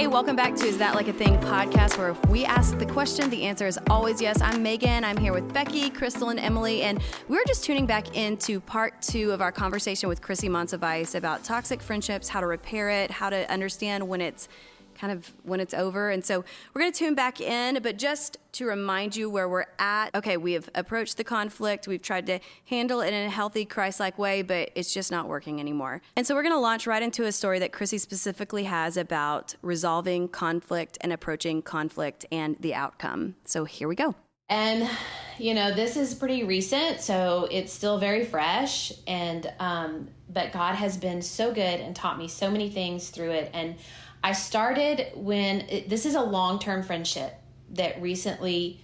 Hey, welcome back to Is That Like a Thing podcast, where if we ask the question, the answer is always yes. I'm Megan. I'm here with Becky, Crystal, and Emily, and we're just tuning back into part 2 of our conversation with Krisi Monsivaiz about toxic friendships, how to repair it, how to understand when it's over. And so we're going to tune back in, but just to remind you where we're at. Okay, we have approached the conflict. We've tried to handle it in a healthy, Christ-like way, but it's just not working anymore. And so we're going to launch right into a story that Krisi specifically has about resolving conflict and approaching conflict and the outcome. So here we go. And, this is pretty recent, so it's still very fresh. And, but God has been so good and taught me so many things through it. And I started this is a long-term friendship that recently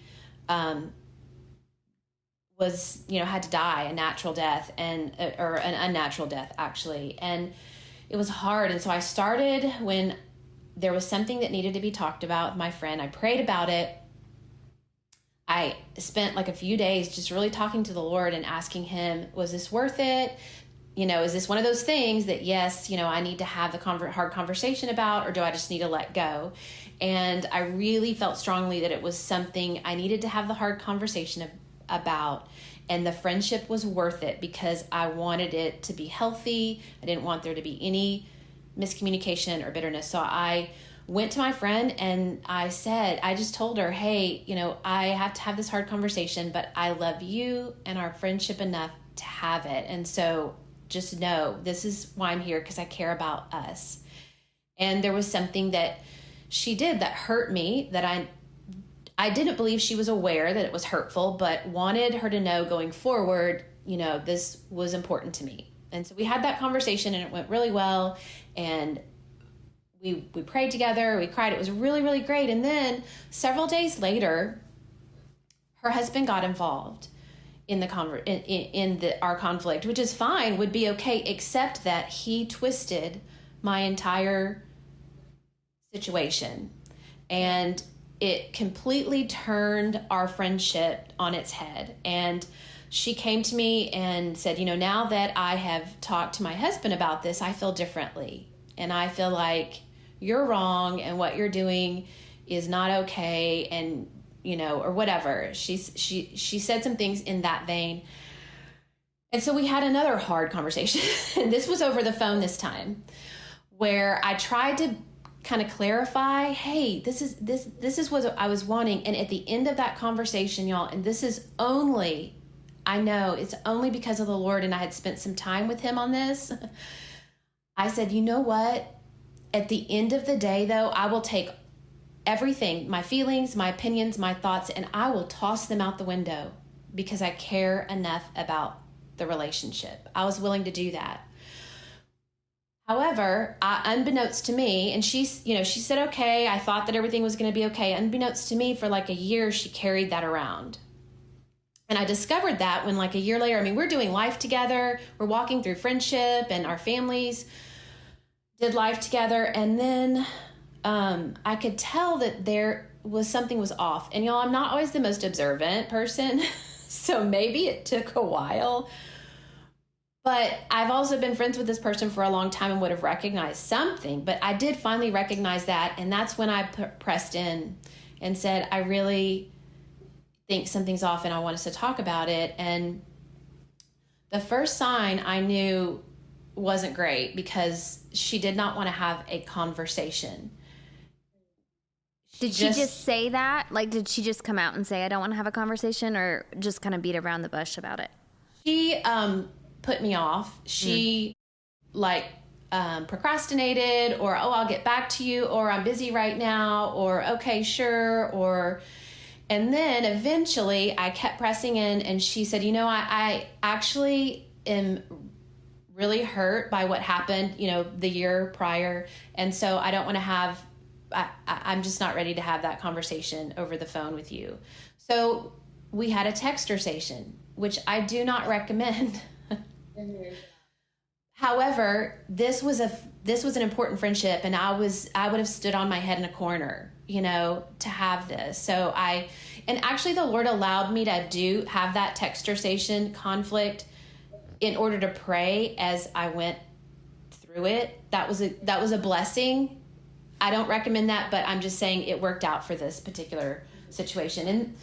was, had to die a natural death or an unnatural death, actually. And it was hard. And so I started when there was something that needed to be talked about with my friend. I prayed about it. I spent like a few days just really talking to the Lord and asking him, was this worth it? Is this one of those things that, yes, I need to have the hard conversation about, or do I just need to let go? And I really felt strongly that it was something I needed to have the hard conversation about. And the friendship was worth it because I wanted it to be healthy. I didn't want there to be any miscommunication or bitterness. So I went to my friend and I just told her, hey, I have to have this hard conversation, but I love you and our friendship enough to have it. And so just know this is why I'm here, because I care about us. And there was something that she did that hurt me, that I didn't believe she was aware that it was hurtful, but wanted her to know going forward, this was important to me. And so we had that conversation and it went really well. And we prayed together, we cried. It was really, really great. And then several days later, her husband got involved in our conflict, which is fine, would be okay, except that he twisted my entire situation. And it completely turned our friendship on its head. And she came to me and said, now that I have talked to my husband about this, I feel differently. And I feel like you're wrong and what you're doing is not okay. And or whatever. She said some things in that vein. And so we had another hard conversation. And this was over the phone this time, where I tried to kind of clarify, hey, this is what I was wanting. And at the end of that conversation, y'all, and this is I know it's only because of the Lord, and I had spent some time with him on this. I said, you know what? At the end of the day, though, I will take everything, my feelings, my opinions, my thoughts, and I will toss them out the window because I care enough about the relationship. I was willing to do that. However, unbeknownst to me, and she said, okay, I thought that everything was going to be okay. Unbeknownst to me, for like a year, she carried that around. And I discovered that when like a year later, we're doing life together. We're walking through friendship, and our families did life together. And then I could tell that something was off. And y'all, I'm not always the most observant person, so maybe it took a while. But I've also been friends with this person for a long time and would have recognized something. But I did finally recognize that, and that's when I pressed in and said, I really think something's off and I want us to talk about it. And the first sign I knew wasn't great, because she did not want to have a conversation. Did she just say that? Like, did she just come out and say, I don't want to have a conversation, or just kind of beat around the bush about it? She put me off. She procrastinated, or, oh, I'll get back to you, or I'm busy right now, or okay, sure. And then eventually I kept pressing in, and she said, I actually am really hurt by what happened, the year prior. And so I don't want to I'm just not ready to have that conversation over the phone with you. So we had a text-ersation, which I do not recommend. Mm-hmm. However, this was an important friendship, and I would have stood on my head in a corner, to have this. So and actually the Lord allowed me to have that text-ersation conflict in order to pray as I went through it. That was a blessing I don't recommend that, but I'm just saying it worked out for this particular situation.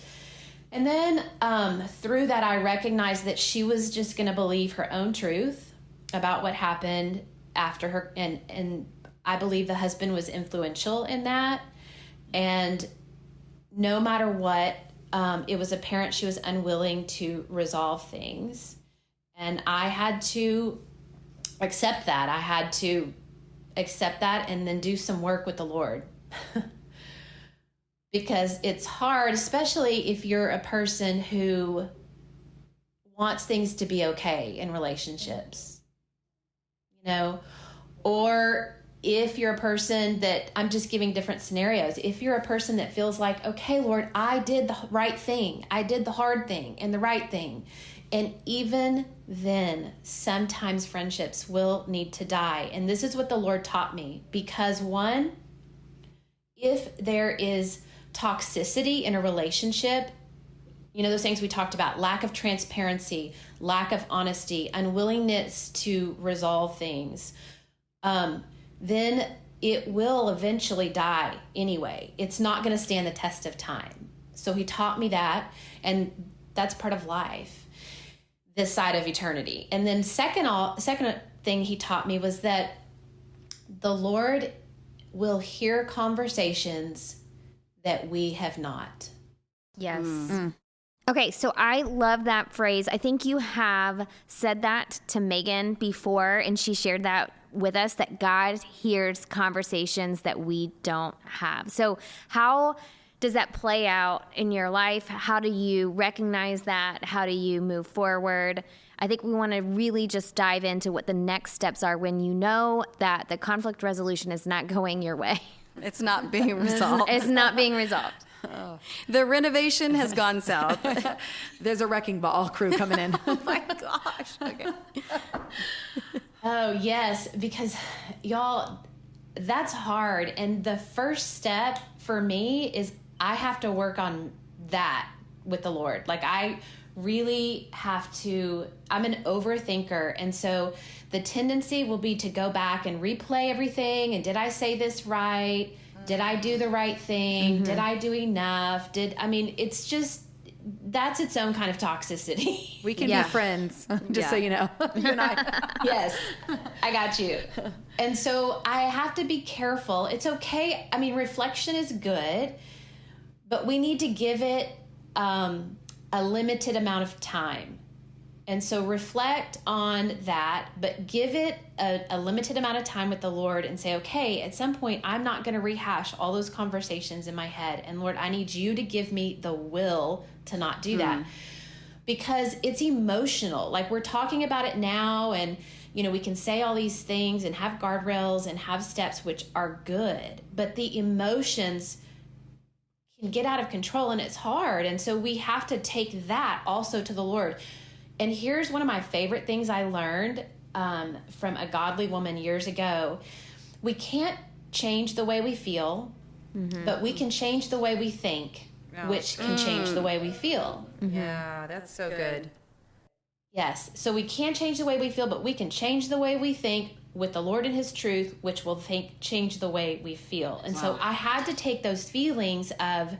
And then through that, I recognized that she was just going to believe her own truth about what happened after her. And I believe the husband was influential in that. And no matter what, it was apparent she was unwilling to resolve things. And I had to accept that. I had to accept that and then do some work with the Lord. Because it's hard, especially if you're a person who wants things to be okay in relationships, you know, or if you're a person that, I'm just giving different scenarios. If you're a person that feels like, okay, Lord, I did the right thing. I did the hard thing and the right thing. And even then, sometimes friendships will need to die. And this is what the Lord taught me. Because one, if there is toxicity in a relationship, you know, those things we talked about, lack of transparency, lack of honesty, unwillingness to resolve things, then it will eventually die anyway. It's not going to stand the test of time. So he taught me that, and that's part of life, this side of eternity. And then second thing he taught me was that the Lord will hear conversations that we have not. Yes. Okay, so I love that phrase. I think you have said that to Megan before, and she shared that with us, that God hears conversations that we don't have. So how does that play out in your life? How do you recognize that? How do you move forward? I think we want to really just dive into what the next steps are when you know that the conflict resolution is not going your way. It's not being resolved. It's not being resolved. Oh. The renovation has gone south. There's a wrecking ball crew coming in. Oh my gosh. Okay. Oh, yes, because y'all, that's hard. And the first step for me is I have to work on that with the Lord. Like, I really have to, I'm an overthinker. And so the tendency will be to go back and replay everything. And did I say this right? Did I do the right thing? Did I do enough? It's just, that's its own kind of toxicity. We can be friends, just so you know. You and I. Yes, I got you. And so I have to be careful. It's okay. I mean, reflection is good, but we need to give it a limited amount of time. And so reflect on that, but give it a limited amount of time with the Lord and say, okay, at some point, I'm not going to rehash all those conversations in my head. And Lord, I need you to give me the will to not do that, because it's emotional. Like, we're talking about it now, and, you know, we can say all these things and have guardrails and have steps, which are good, but the emotions can get out of control, and it's hard. And so we have to take that also to the Lord. And here's one of my favorite things I learned from a godly woman years ago. We can't change the way we feel, but we can change the way we think, which can change the way we feel. Yeah, that's so good. Yes. So we can't change the way we feel, but we can change the way we think with the Lord and his truth, which will change the way we feel. And so I had to take those feelings of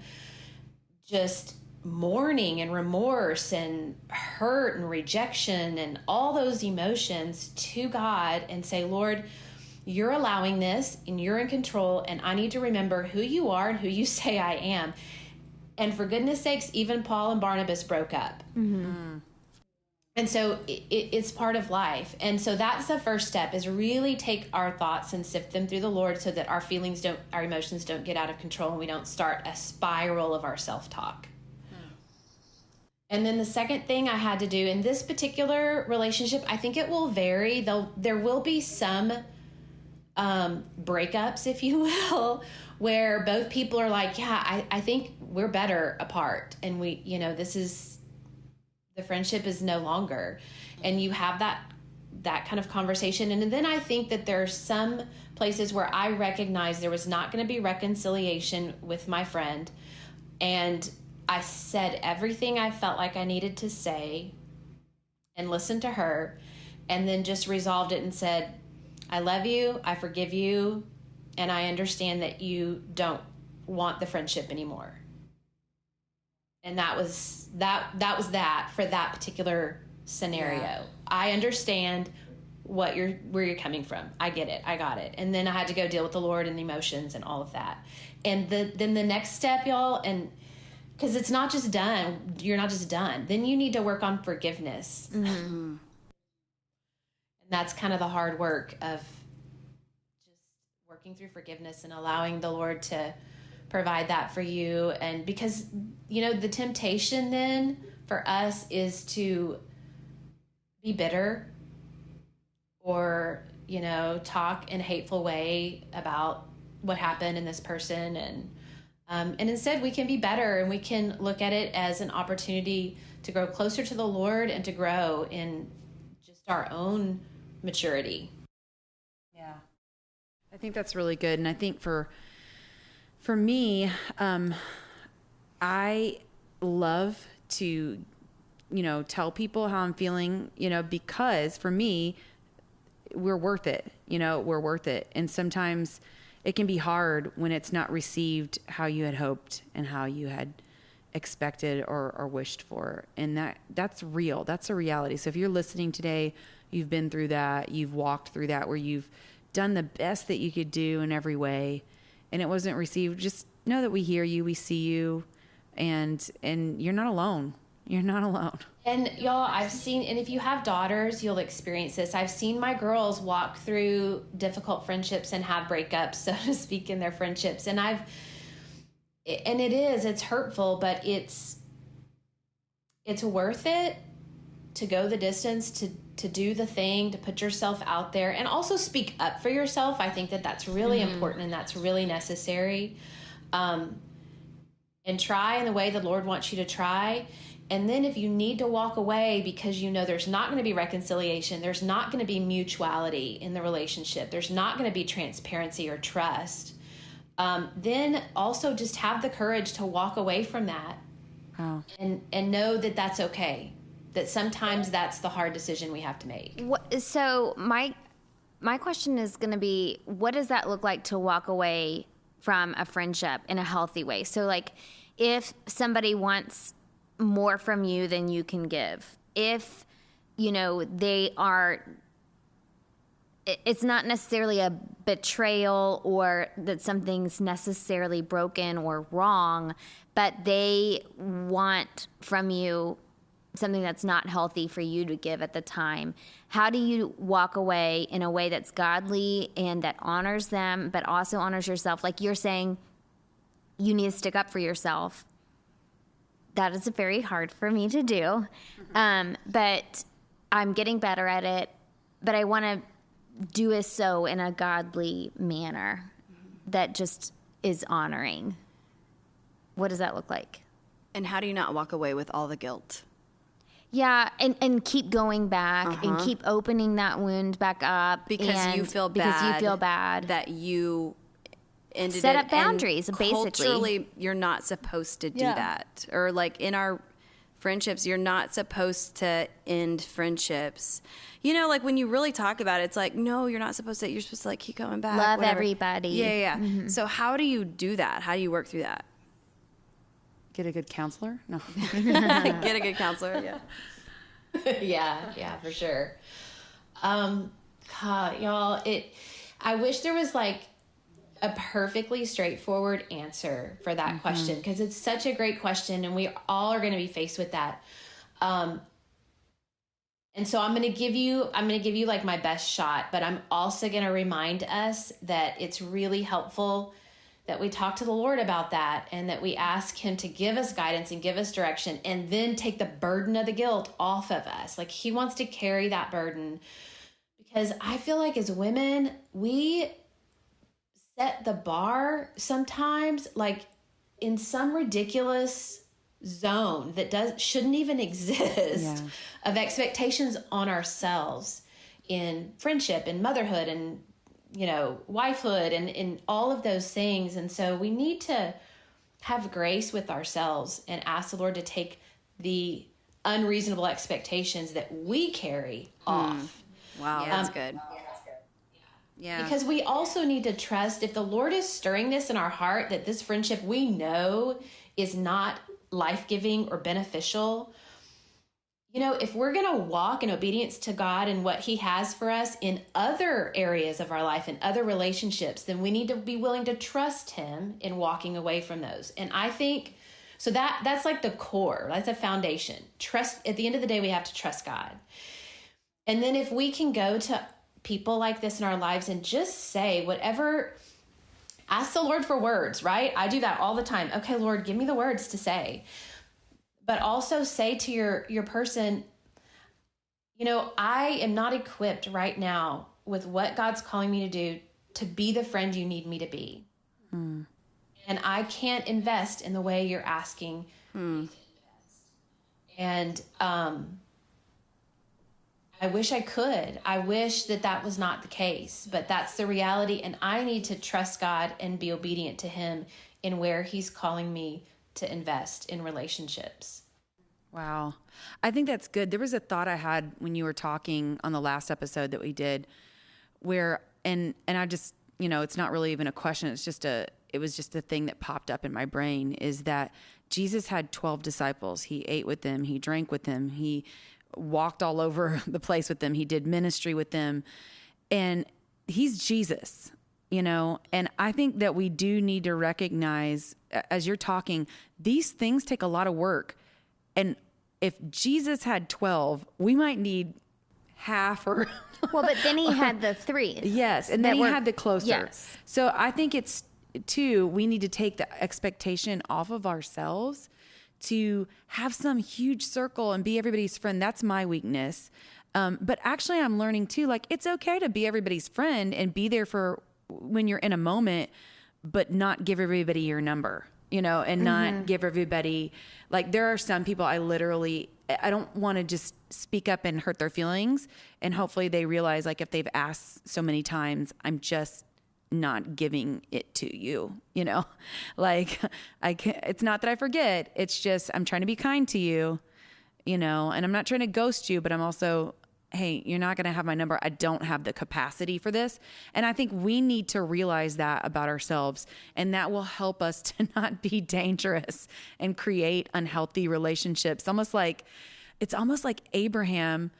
just mourning and remorse and hurt and rejection and all those emotions to God and say, Lord, you're allowing this and you're in control, and I need to remember who you are and who you say I am. And for goodness sakes, even Paul and Barnabas broke up. And so it's part of life. And so that's the first step, is really take our thoughts and sift them through the Lord so that our emotions don't get out of control, and we don't start a spiral of our self-talk. And then the second thing I had to do in this particular relationship, I think it will vary, though there will be some breakups, if you will, where both people are like, yeah, I think we're better apart. And we, you know, the friendship is no longer. And you have that kind of conversation. And then I think that there are some places where I recognize there was not going to be reconciliation with my friend. And I said everything I felt like I needed to say and listened to her, and then just resolved it and said, I love you, I forgive you, and I understand that you don't want the friendship anymore. And that was that for that particular scenario. Yeah. I understand where you're coming from. I get it. I got it. And then I had to go deal with the Lord and the emotions and all of that. And then the next step, y'all, and because it's not just done, you're not just done. Then you need to work on forgiveness. Mm-hmm. And that's kind of the hard work of just working through forgiveness and allowing the Lord to provide that for you. And because, the temptation then for us is to be bitter or, talk in a hateful way about what happened in this person. And instead we can be better, and we can look at it as an opportunity to grow closer to the Lord and to grow in just our own maturity. Yeah. I think that's really good. And I think for me, I love to, tell people how I'm feeling, because for me, we're worth it. We're worth it. And sometimes it can be hard when it's not received how you had hoped and how you had expected or wished for. And that's real. That's a reality. So if you're listening today, you've been through that, you've walked through that, where you've done the best that you could do in every way, and it wasn't received, just know that we hear you, we see you, and you're not alone. You're not alone. And y'all, I've seen, and if you have daughters, you'll experience this. I've seen my girls walk through difficult friendships and have breakups, so to speak, in their friendships. And it's hurtful, but it's worth it to go the distance, to do the thing, to put yourself out there, and also speak up for yourself. I think that's really important, and that's really necessary. And try in the way the Lord wants you to try. And then if you need to walk away because there's not going to be reconciliation, there's not going to be mutuality in the relationship, there's not going to be transparency or trust, then also just have the courage to walk away from that. Wow. And know that that's okay. That sometimes that's the hard decision we have to make. So my question is going to be, what does that look like to walk away from a friendship in a healthy way? So like, if somebody wants more from you than you can give, if, they are, it's not necessarily a betrayal or that something's necessarily broken or wrong, but they want from you something that's not healthy for you to give at the time. How do you walk away in a way that's godly and that honors them, but also honors yourself? Like you're saying, you need to stick up for yourself. That is very hard for me to do. But I'm getting better at it, but I want to do it so in a godly manner that just is honoring. What does that look like? And how do you not walk away with all the guilt? Yeah, and keep going back and keep opening that wound back up. Because you feel bad. That you ended set up boundaries, basically. Culturally, you're not supposed to do that. Or like in our friendships, you're not supposed to end friendships. Like when you really talk about it, it's like, no, you're not supposed to. You're supposed to like keep going back. Love whatever. Everybody. Yeah. Mm-hmm. So how do you do that? How do you work through that? Get a good counselor? No. Get a good counselor, yeah. yeah, for sure. God, y'all, I wish there was like a perfectly straightforward answer for that question, because it's such a great question, and we all are going to be faced with that. And so I'm going to give you like my best shot, but I'm also going to remind us that it's really helpful that we talk to the Lord about that, and that we ask him to give us guidance and give us direction, and then take the burden of the guilt off of us. Like he wants to carry that burden, because I feel like as women, we set the bar sometimes like in some ridiculous zone that shouldn't even exist of expectations on ourselves in friendship and motherhood and wifehood and all of those things. And so we need to have grace with ourselves and ask the Lord to take the unreasonable expectations that we carry off. Wow, that's good. Yeah. Because we also need to trust, if the Lord is stirring this in our heart, that this friendship we know is not life-giving or beneficial. You know, if we're going to walk in obedience to God and what he has for us in other areas of our life and other relationships, then we need to be willing to trust him in walking away from those. And I think, so that's like the core, that's a foundation. Trust, at the end of the day, we have to trust God. And then if we can go to people like this in our lives and just say whatever, ask the Lord for words, right? I do that all the time. Okay, Lord, give me the words to say. But also say to your person, you know, I am not equipped right now with what God's calling me to do to be the friend you need me to be. And I can't invest in the way you're asking me to invest. And I wish I could. I wish that was not the case, but that's the reality. And I need to trust God and be obedient to him in where he's calling me to invest in relationships. Wow. I think that's good. There was a thought I had when you were talking on the last episode that we did where, and I just, you know, it's not really even a question. It was just a thing that popped up in my brain, is that Jesus had 12 disciples. He ate with them. He drank with them. He walked all over the place with them. He did ministry with them, and he's Jesus, you know? And I think that we do need to recognize, as you're talking, these things take a lot of work. And if Jesus had 12, we might need half or... Well, but then he had the 3. Yes. And then he had the closer. Yes. So I think it's, too, we need to take the expectation off of ourselves to have some huge circle and be everybody's friend. That's my weakness. But actually I'm learning too, like, it's okay to be everybody's friend and be there for when you're in a moment, but not give everybody your number, you know, and not give everybody, like, there are some people I don't want to just speak up and hurt their feelings. And hopefully they realize, like, if they've asked so many times, I'm just not giving it to you, you know, like, it's not that I forget. It's just, I'm trying to be kind to you, you know, and I'm not trying to ghost you, but I'm also, hey, you're not going to have my number. I don't have the capacity for this. And I think we need to realize that about ourselves, and that will help us to not be dangerous and create unhealthy relationships. It's almost like Abraham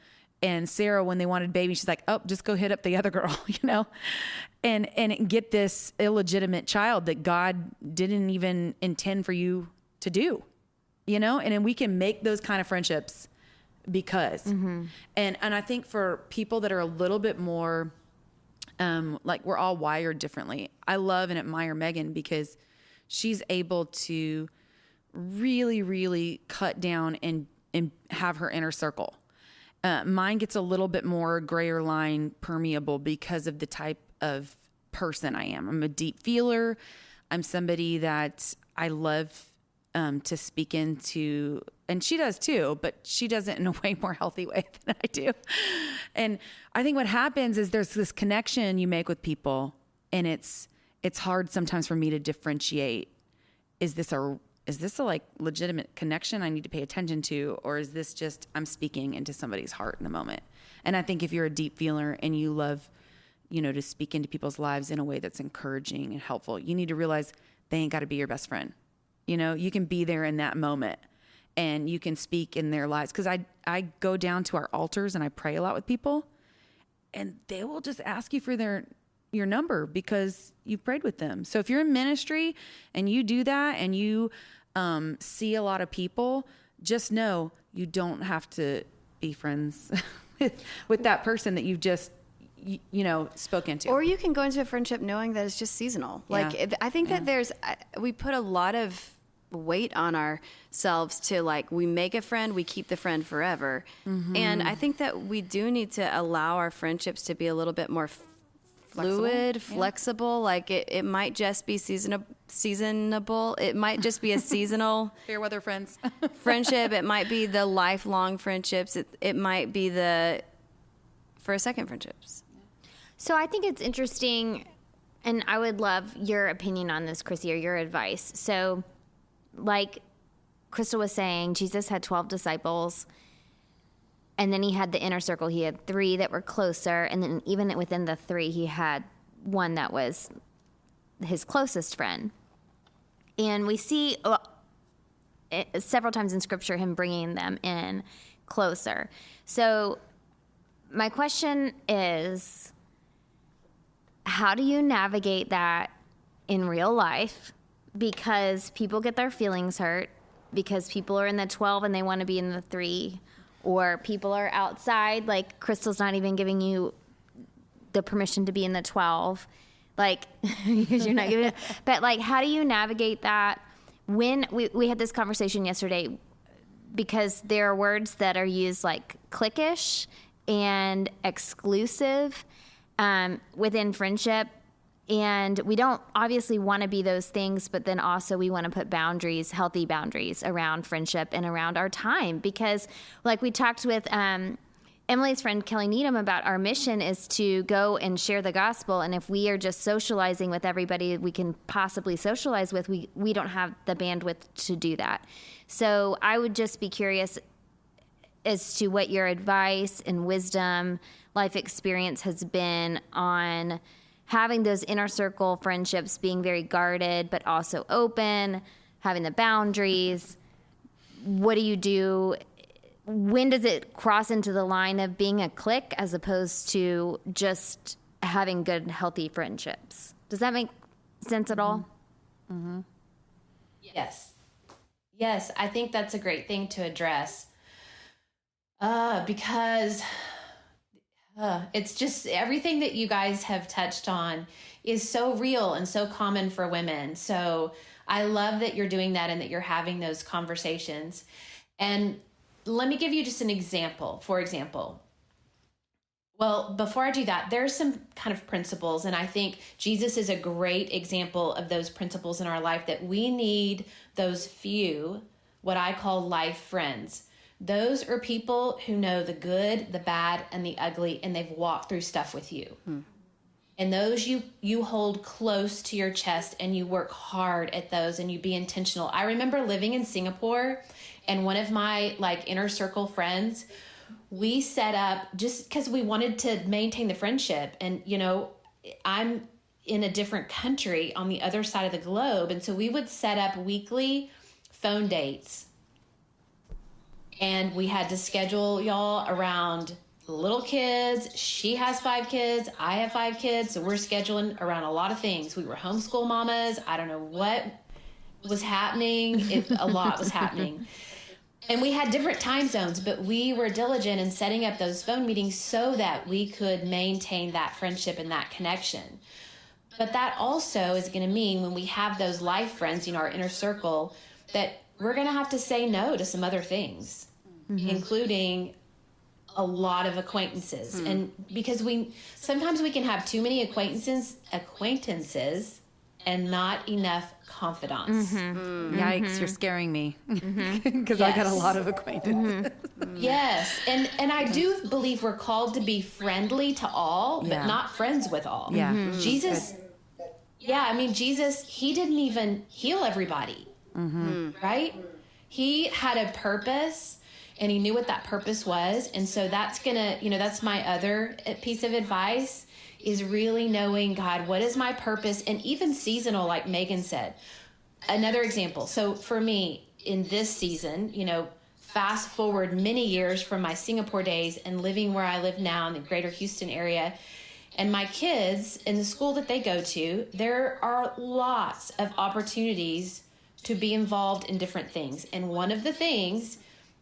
and Sarah, when they wanted baby, she's like, oh, just go hit up the other girl, you know, and get this illegitimate child that God didn't even intend for you to do, you know, and then we can make those kind of friendships because, and I think for people that are a little bit more, like, we're all wired differently. I love and admire Megan because she's able to really, really cut down and have her inner circle. Mine gets a little bit more grayer line permeable because of the type of person I am. I'm a deep feeler. I'm somebody that I love to speak into, and she does too, but she does it in a way more healthy way than I do. And I think what happens is there's this connection you make with people, and it's hard sometimes for me to differentiate. Is this a like legitimate connection I need to pay attention to, or is this just I'm speaking into somebody's heart in the moment? And I think if you're a deep feeler and you love, you know, to speak into people's lives in a way that's encouraging and helpful, you need to realize they ain't got to be your best friend. You know, you can be there in that moment and you can speak in their lives. Because I go down to our altars and I pray a lot with people, and they will just ask you for your number because you prayed with them. So if you're in ministry and you do that and you see a lot of people, just know you don't have to be friends with that person that you've just, you know, spoken to. Or you can go into a friendship knowing that it's just seasonal. Like, I think that we put a lot of weight on ourselves to, like, we make a friend, we keep the friend forever. And I think that we do need to allow our friendships to be a little bit more fluid, flexible. Like, it might just be seasonable. It might just be a seasonal fair weather friends friendship. It might be the lifelong friendships. It might be the for a second friendships. So I think it's interesting, and I would love your opinion on this, Krisi, or your advice. So, like Crystal was saying, Jesus had 12 disciples, and then he had the inner circle. He had 3 that were closer, and then even within the 3, he had one that was his closest friend. And we see several times in Scripture him bringing them in closer. So my question is, how do you navigate that in real life? Because people get their feelings hurt, because people are in the 12 and they want to be in the 3, or people are outside, like Crystal's not even giving you the permission to be in the 12, like, because you're not giving it. But like, how do you navigate that? When we had this conversation yesterday, because there are words that are used like cliquish and exclusive within friendship. And we don't obviously want to be those things, but then also we want to put boundaries, healthy boundaries around friendship and around our time. Because like we talked with Emily's friend Kelly Needham about, our mission is to go and share the gospel. And if we are just socializing with everybody we can possibly socialize with, we don't have the bandwidth to do that. So I would just be curious as to what your advice and wisdom, life experience has been on having those inner circle friendships, being very guarded, but also open, having the boundaries. What do you do? When does it cross into the line of being a clique as opposed to just having good, healthy friendships? Does that make sense at all? Mm-hmm. Yes, I think that's a great thing to address. Because it's just everything that you guys have touched on is so real and so common for women. So I love that you're doing that and that you're having those conversations. And let me give you just an example. For example, well, before I do that, there's some kind of principles, and I think Jesus is a great example of those principles in our life, that we need those few, what I call life friends. Those are people who know the good, the bad, and the ugly, and they've walked through stuff with you. And those you hold close to your chest, and you work hard at those, and you be intentional. I remember living in Singapore, and one of my like inner circle friends, we set up, just because we wanted to maintain the friendship. And, you know, I'm in a different country on the other side of the globe. And so we would set up weekly phone dates. And we had to schedule y'all around little kids. She has 5 kids. I have 5 kids. So we're scheduling around a lot of things. We were homeschool mamas. I don't know what was happening. A lot was happening. And we had different time zones, but we were diligent in setting up those phone meetings so that we could maintain that friendship and that connection. But that also is going to mean when we have those life friends, you know, our inner circle, that we're going to have to say no to some other things, including a lot of acquaintances. And because sometimes we can have too many acquaintances and not enough confidants. Yikes, you're scaring me, because I got a lot of acquaintances. Yes, and I do believe we're called to be friendly to all, but not friends with all. Jesus, Jesus, he didn't even heal everybody. Right? He had a purpose, and he knew what that purpose was. And so that's that's my other piece of advice, is really knowing, God, what is my purpose? And even seasonal, like Megan said. Another example. So for me in this season, fast forward many years from my Singapore days and living where I live now in the greater Houston area, and my kids in the school that they go to, there are lots of opportunities to be involved in different things. And one of the things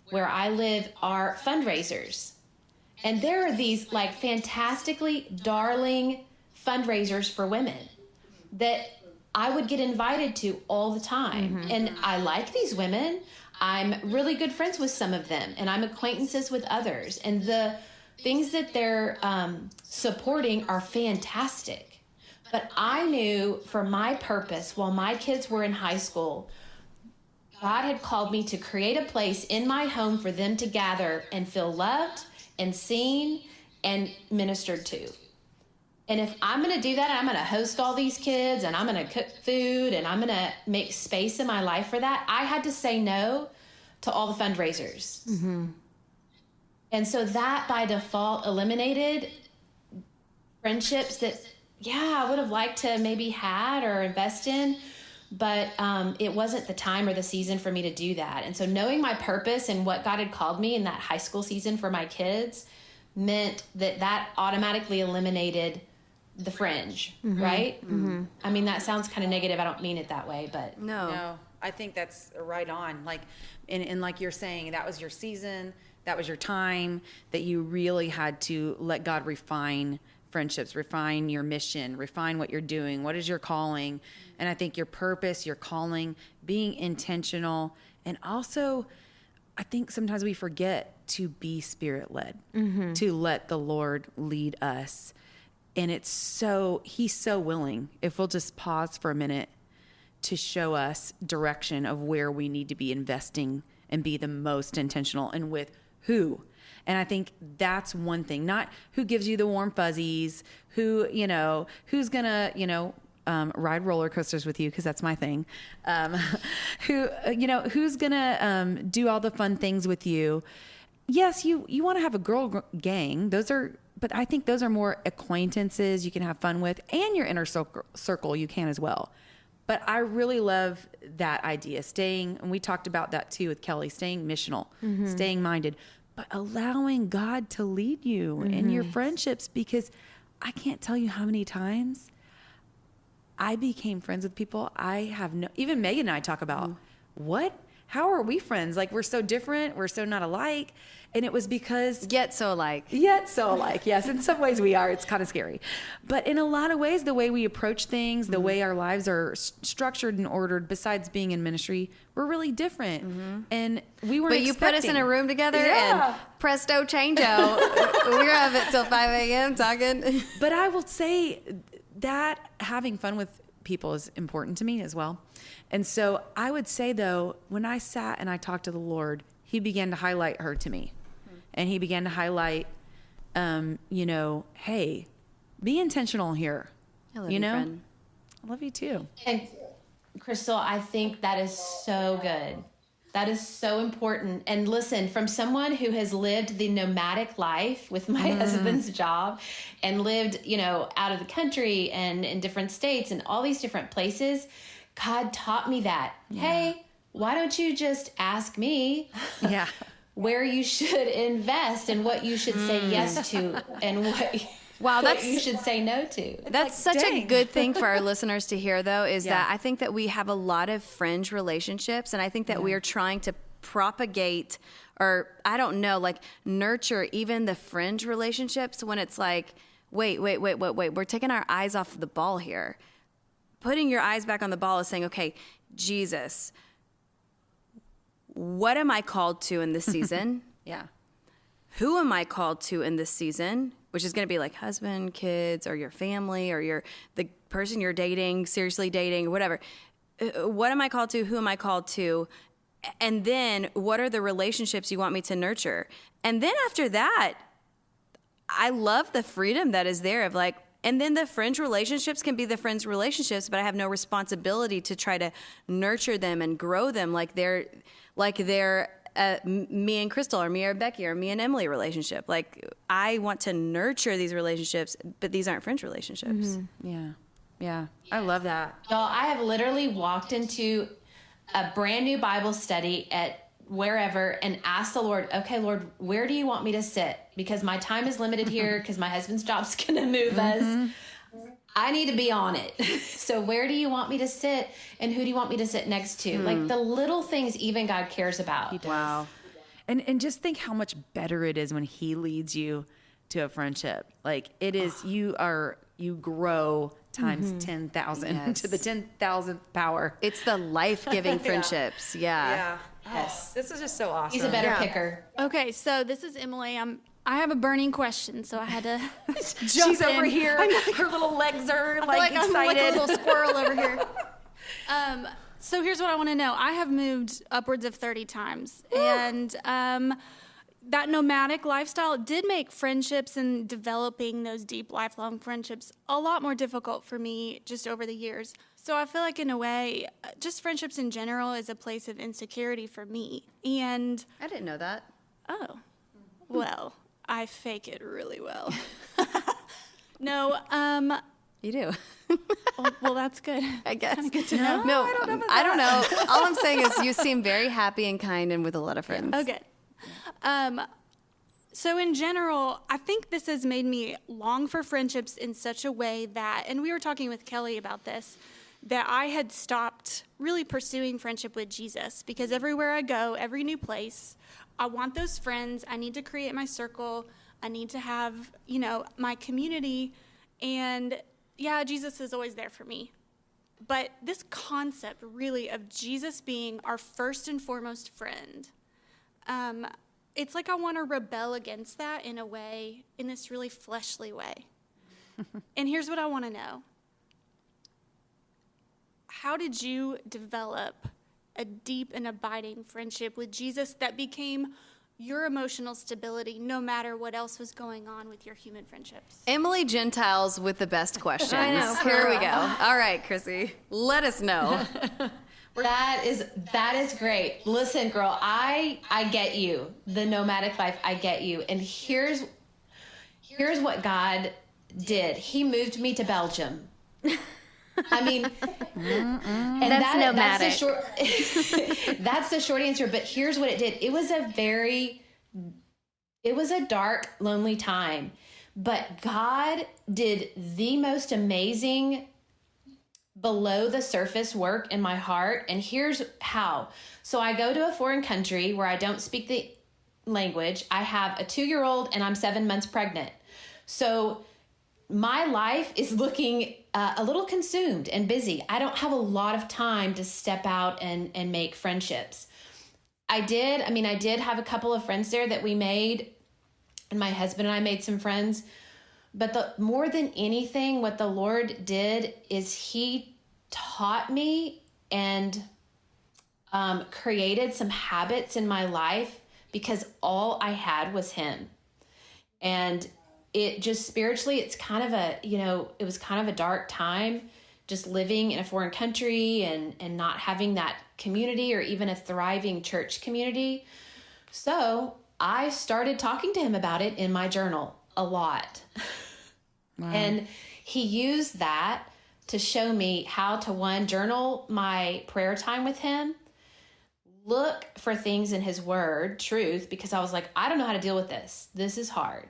where I live are fundraisers. And there are these like fantastically darling fundraisers for women that I would get invited to all the time. And I like these women. I'm really good friends with some of them, and I'm acquaintances with others. And the things that they're supporting are fantastic. But I knew for my purpose, while my kids were in high school, God had called me to create a place in my home for them to gather and feel loved and seen and ministered to. And if I'm going to do that, and I'm going to host all these kids, and I'm going to cook food, and I'm going to make space in my life for that, I had to say no to all the fundraisers. And so that by default eliminated friendships that, I would have liked to maybe had or invest in, but it wasn't the time or the season for me to do that. And so knowing my purpose and what God had called me in that high school season for my kids meant that automatically eliminated the Fringe, right? Mm-hmm. I mean, that sounds kind of negative. I don't mean it that way, but No, I think that's right on. Like, and like you're saying, that was your season, that was your time, that you really had to let God refine friendships, refine your mission, refine what you're doing. What is your calling? And I think your purpose, your calling, being intentional. And also, I think sometimes we forget to be spirit-led, to let the Lord lead us. And he's so willing, if we'll just pause for a minute, to show us direction of where we need to be investing and be the most intentional, and with who. And I think that's one thing, not who gives you the warm fuzzies, who's gonna, ride roller coasters with you, because that's my thing. Who's gonna do all the fun things with you. Yes, you want to have a girl gang. But I think those are more acquaintances you can have fun with, and your inner circle you can as well. But I really love that idea, and we talked about that too with Kelly, staying missional, staying minded, but allowing God to lead you in your friendships, because I can't tell you how many times I became friends with people even Megan and I talk about, how are we friends? Like, we're so different. We're so not alike. And it was because... Yet so alike. Yes, in some ways we are. It's kind of scary. But in a lot of ways, the way we approach things, the way our lives are structured and ordered, besides being in ministry, we're really different. And we weren't But you put us in a room together and presto changeo. We're up until 5 a.m. talking. But I will say that having fun with people is important to me as well. And so I would say, though, when I sat and I talked to the Lord, he began to highlight her to me. And he began to highlight, hey, be intentional here. I love you, friend. I love you too. And Crystal, I think that is so good. That is so important. And listen, from someone who has lived the nomadic life with my husband's job and lived, out of the country and in different states and all these different places, God taught me that. Yeah. Hey, why don't you just ask me where you should invest and what you should say yes to and what you should say no to. That's such a good thing for our listeners to hear, though, is that I think that we have a lot of fringe relationships, and I think that we are trying to propagate, or I don't know, like nurture even the fringe relationships when it's like, wait, we're taking our eyes off the ball here. Putting your eyes back on the ball is saying, okay, Jesus, what am I called to in this season? Who am I called to in this season? Which is going to be like husband, kids, or your family, or the person you're dating, seriously dating, or whatever. What am I called to? Who am I called to? And then what are the relationships you want me to nurture? And then after that, I love the freedom that is there of like, and then the fringe relationships can be the fringe relationships, but I have no responsibility to try to nurture them and grow them like they're me and Crystal, or me or Becky, or me and Emily relationship. Like, I want to nurture these relationships, but these aren't fringe relationships. Yeah. I love that. Y'all, I have literally walked into a brand new Bible study at wherever and asked the Lord, okay, Lord, where do you want me to sit? Because my time is limited here, because my husband's job's going to move us. I need to be on it. So where do you want me to sit, and who do you want me to sit next to? Like the little things even God cares about. Wow. And just think how much better it is when he leads you to a friendship. Like it is, you grow times 10,000 to the 10,000th power. It's the life-giving friendships. Yeah. Yes. This is just so awesome. He's a better picker. Okay, so this is Emily. I have a burning question, so I had to jump She's in. over here. Her little legs are like excited. I'm like a little squirrel over here. So here's what I want to know. I have moved upwards of 30 times, and that nomadic lifestyle did make friendships and developing those deep, lifelong friendships a lot more difficult for me just over the years. So I feel like, in a way, just friendships in general is a place of insecurity for me. And I didn't know that. Oh, well, I fake it really well. No, You do. Well, that's good. I guess. Kinda good to know. No, I don't know. All I'm saying is you seem very happy and kind and with a lot of friends. Oh, good. So in general, I think this has made me long for friendships in such a way that, and we were talking with Kelly about this, that I had stopped really pursuing friendship with Jesus, because everywhere I go, every new place, I want those friends. I need to create my circle. I need to have, my community. And yeah, Jesus is always there for me. But this concept really of Jesus being our first and foremost friend, it's like I want to rebel against that in a way, in this really fleshly way. And here's what I want to know. How did you develop a deep and abiding friendship with Jesus that became your emotional stability no matter what else was going on with your human friendships? Emily Gentiles with the best questions. I know. Here we go. All right, Krissy, let us know. That is great. Listen, girl, I get you. The nomadic life, I get you. And here's what God did. He moved me to Belgium. I mean, and That's nomadic. That's the short answer. But here's what it did. It was a dark, lonely time, but God did the most amazing below the surface work in my heart. And here's how. So I go to a foreign country where I don't speak the language. I have a 2-year-old and I'm 7 months pregnant. So my life is looking a little consumed and busy. I don't have a lot of time to step out and make friendships. I did have a couple of friends there that we made, and my husband and I made some friends. But more than anything, what the Lord did is he taught me and created some habits in my life, because all I had was him. And it just spiritually, it's kind of it was kind of a dark time, just living in a foreign country and not having that community or even a thriving church community. So I started talking to him about it in my journal a lot. Wow. And he used that to show me how to, one, journal my prayer time with him, look for things in his word, truth, because I was like, I don't know how to deal with this. This is hard.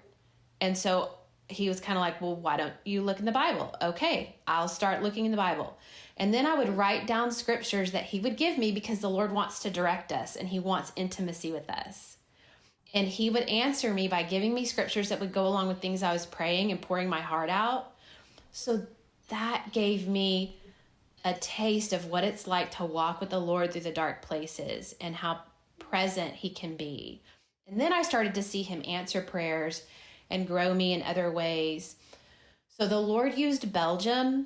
And so he was kind of like, well, why don't you look in the Bible? Okay, I'll start looking in the Bible. And then I would write down scriptures that he would give me, because the Lord wants to direct us and he wants intimacy with us. And he would answer me by giving me scriptures that would go along with things I was praying and pouring my heart out. So that gave me a taste of what it's like to walk with the Lord through the dark places and how present he can be. And then I started to see him answer prayers and grow me in other ways. So the Lord used Belgium,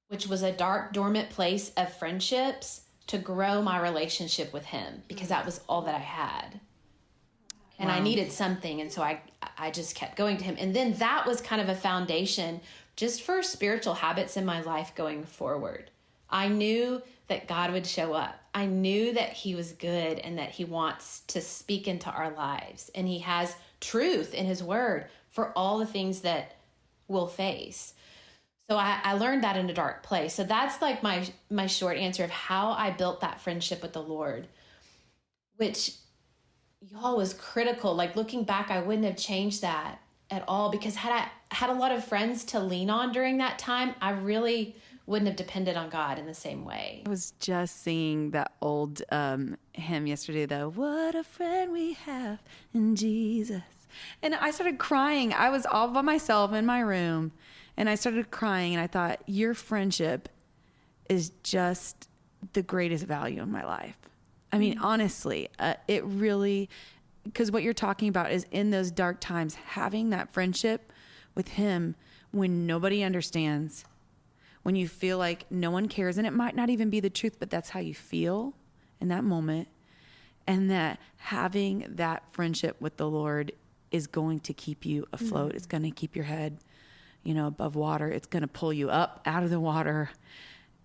which was a dark, dormant place of friendships, to grow my relationship with him, because that was all that I had. And I needed something. And so I just kept going to him. And then that was kind of a foundation just for spiritual habits in my life going forward. I knew that God would show up. I knew that he was good and that he wants to speak into our lives. And he has truth in his word for all the things that we'll face. So I learned that in a dark place. So that's like my short answer of how I built that friendship with the Lord, which y'all was critical. Like looking back, I wouldn't have changed that at all, because had I had a lot of friends to lean on during that time, I really wouldn't have depended on God in the same way. I was just singing that old hymn yesterday, though. What a friend we have in Jesus. And I started crying. I was all by myself in my room, and I started crying, and I thought, your friendship is just the greatest value in my life. I mean, honestly, it really, because what you're talking about is in those dark times, having that friendship with him when nobody understands, when you feel like no one cares, and it might not even be the truth, but that's how you feel in that moment. And that having that friendship with the Lord is going to keep you afloat. Mm-hmm. It's going to keep your head, above water. It's going to pull you up out of the water.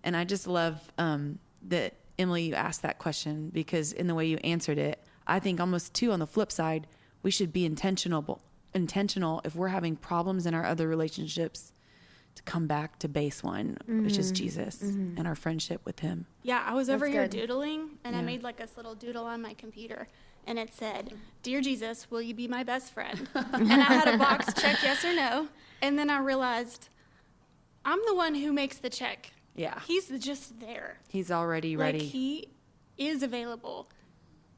And I just love that, Emily, you asked that question, because in the way you answered it, I think almost too on the flip side, we should be intentional if we're having problems in our other relationships to come back to base one, which is Jesus and our friendship with him. Yeah, I was over here good. doodling, and I made like this little doodle on my computer, and it said, "Dear Jesus, will you be my best friend?" And I had a box check yes or no, and then I realized I'm the one who makes the check. Yeah. He's just there. He's already ready. Like, he is available.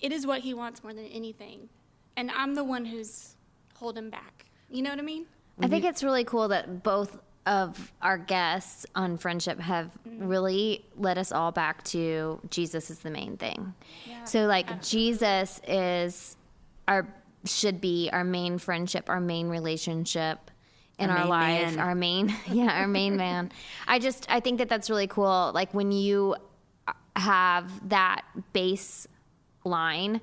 It is what he wants more than anything. And I'm the one who's holding back. You know what I mean? I think it's really cool that both of our guests on Friendship have really led us all back to Jesus is the main thing. Yeah, So like absolutely. Jesus should be our main friendship, our main relationship in our main life, man. our main man. I think that that's really cool. Like when you have that baseline,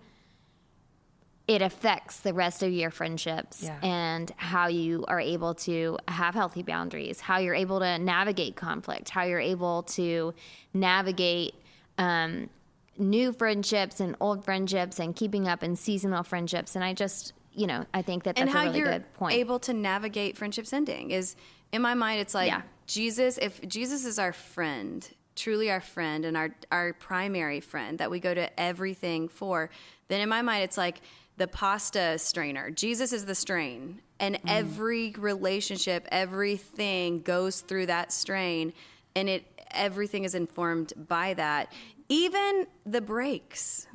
it affects the rest of your friendships and how you are able to have healthy boundaries, how you're able to navigate conflict, how you're able to navigate new friendships and old friendships and keeping up in seasonal friendships. And I just, I think that that's And how a really you're good point. able to navigate friendships ending is, in my mind, it's like Jesus, if Jesus is our friend, truly our friend and our primary friend that we go to everything for, then in my mind, it's like the pasta strainer. Jesus is the strain, and every relationship, everything goes through that strain, and everything is informed by that, even the breaks.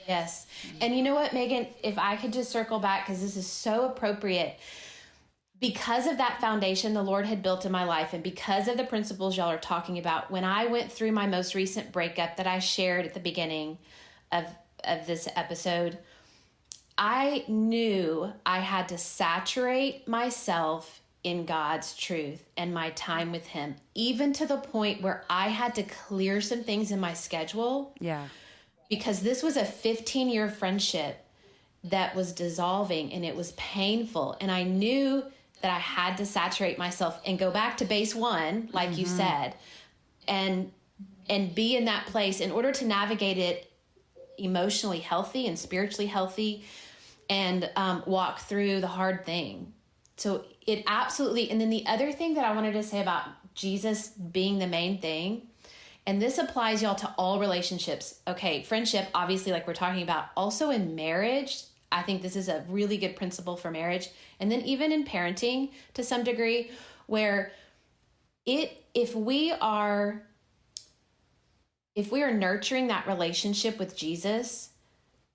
Yes. And you know what, Megan, if I could just circle back, because this is so appropriate. Because of that foundation the Lord had built in my life, and because of the principles y'all are talking about, when I went through my most recent breakup that I shared at the beginning of this episode, I knew I had to saturate myself in God's truth and my time with him, even to the point where I had to clear some things in my schedule. Yeah. Because this was a 15-year friendship that was dissolving, and it was painful. And I knew that I had to saturate myself and go back to base one, like you said, and be in that place in order to navigate it emotionally healthy and spiritually healthy, and walk through the hard thing. So it absolutely, and then the other thing that I wanted to say about Jesus being the main thing, and this applies, y'all, to all relationships. Okay, friendship, obviously, like we're talking about. Also in marriage, I think this is a really good principle for marriage. And then even in parenting to some degree, where if we are nurturing that relationship with Jesus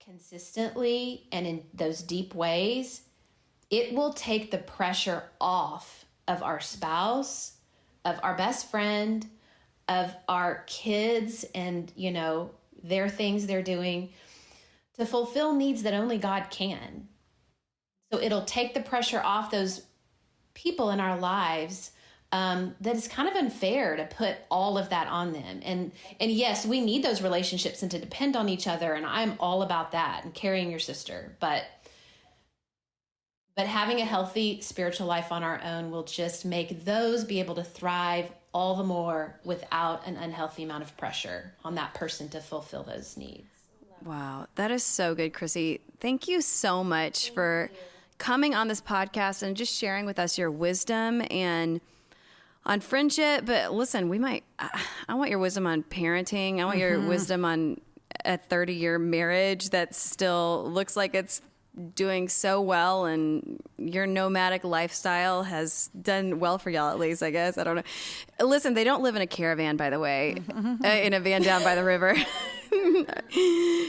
consistently and in those deep ways, it will take the pressure off of our spouse, of our best friend, of our kids, and, their things they're doing to fulfill needs that only God can. So it'll take the pressure off those people in our lives that it's kind of unfair to put all of that on them. And yes, we need those relationships and to depend on each other. And I'm all about that and carrying your sister. But having a healthy spiritual life on our own will just make those be able to thrive all the more without an unhealthy amount of pressure on that person to fulfill those needs. Wow, that is so good, Krisi. Thank you so much for coming on this podcast and just sharing with us your wisdom and on friendship. But listen, I want your wisdom on parenting. I want your wisdom on a 30-year marriage that still looks like it's doing so well, and your nomadic lifestyle has done well for y'all, at least, I guess. I don't know. Listen, they don't live in a caravan, by the way, in a van down by the river.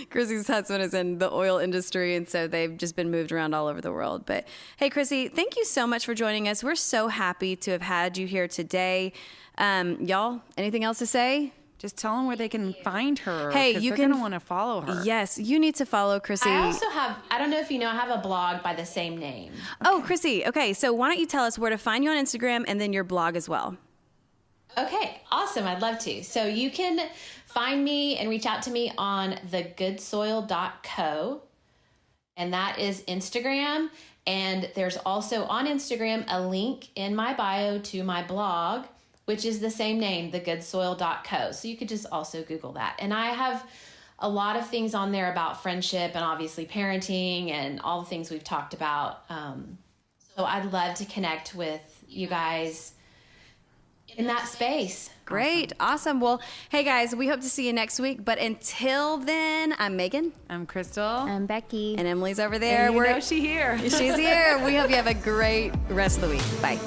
Krisi's husband is in the oil industry, and so they've just been moved around all over the world. But hey, Krisi, thank you so much for joining us. We're so happy to have had you here today. Y'all, anything else to say? Just tell them where they can find her. Hey, 'cause you they're can going to want to follow her. Yes, you need to follow Krisi. I also have, I don't know if you know, I have a blog by the same name. Oh, Krisi. Okay, so why don't you tell us where to find you on Instagram and then your blog as well? Okay, awesome. I'd love to. So you can find me and reach out to me on thegoodsoil.co, and that is Instagram. And there's also on Instagram a link in my bio to my blog, which is the same name, thegoodsoil.co. So you could just also Google that. And I have a lot of things on there about friendship and obviously parenting and all the things we've talked about. So I'd love to connect with you guys in that space. Great. Awesome. Well, hey guys, we hope to see you next week. But until then, I'm Megan. I'm Crystal. I'm Becky. And Emily's over there. And you know she's here. She's here. We hope you have a great rest of the week. Bye.